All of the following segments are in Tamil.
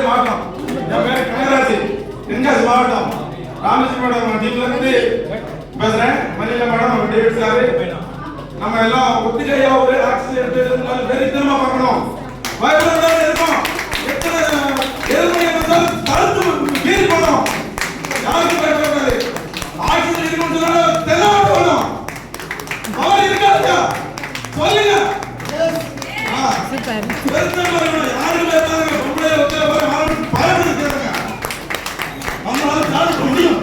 மாவட்டம் என் பேர் கனகராஜ் தென்காசி மாவட்டம் ராமேஸ்வரம் டீம்ல இருந்து பேசுறேன். மல்லிகை மேடம், டேவிட் சார், நம்ம எல்லாம் ஒத்திகையா ஒரு ஆக்சிஜன் எடுத்து வெறித்தனமா பார்க்கணும். பயப்படாத இருக்கோம். எத்தனை எதிர்மறை வந்தாலும் தடுத்து மீறி போனோம். யாருக்கும் பயப்படாது. ஆக்சிஜன் இருக்கணும்னு சொன்னா தெளிவா போகணும். அவர் இருக்காங்க சொல்லுங்க. சூப்பர். வெறித்தனமா இருக்கணும். யாருக்கும் பயப்படாத. பொம்பளை ஒத்தே வர மாறணும். பயப்படுறாங்க. நம்மளால தாண்ட முடியும்.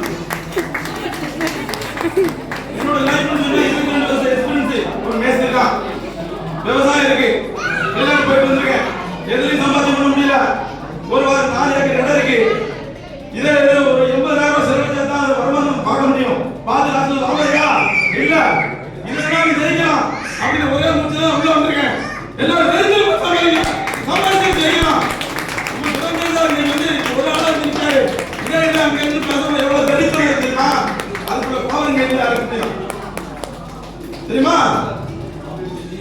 என்னோட லைஃப்ல ஒரு மேஸ்திரி தான். விவசாயம் இருக்கு. எல்லாம் போயிட்டு வந்திருக்கேன். எதுலையும் சம்பாதிக்க பண்ண முடியல. ஒரு வாரம் 4 ஏக்கர் இடம் இருக்கு. இதே ஒரு 80,000 செலவழிச்சா தான் வருமானம் பார்க்க முடியும். பாதுகாத்து அவ்வளோயா இல்ல இதெல்லாம் ஜெயிக்கலாம் அப்படின்னு ஒரே முடிச்சு தான் உள்ள வந்திருக்கேன். எல்லாரும் தெரிஞ்சு சம்பாதிச்சு ஜெயிக்கலாம். நீங்க வந்து ஒரு ஆளா நிற்காரு. இதே இல்லை அங்க இருந்து பேசுறது எவ்வளவு தடித்தம் இருக்குன்னா அதுக்குள்ள பவர் கேட்டு இருக்கு தெரியுமா?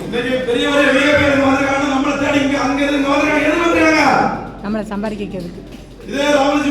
இன்னைக்கு பெரியவரே மிக பேர் வந்திருக்காங்க. நம்மளை தேடி அங்க இருந்து வந்திருக்காங்க. எதுக்கு வந்திருக்காங்க? நம்மளை சம்பாதிக்கிறதுக்கு. இதே ராமஜி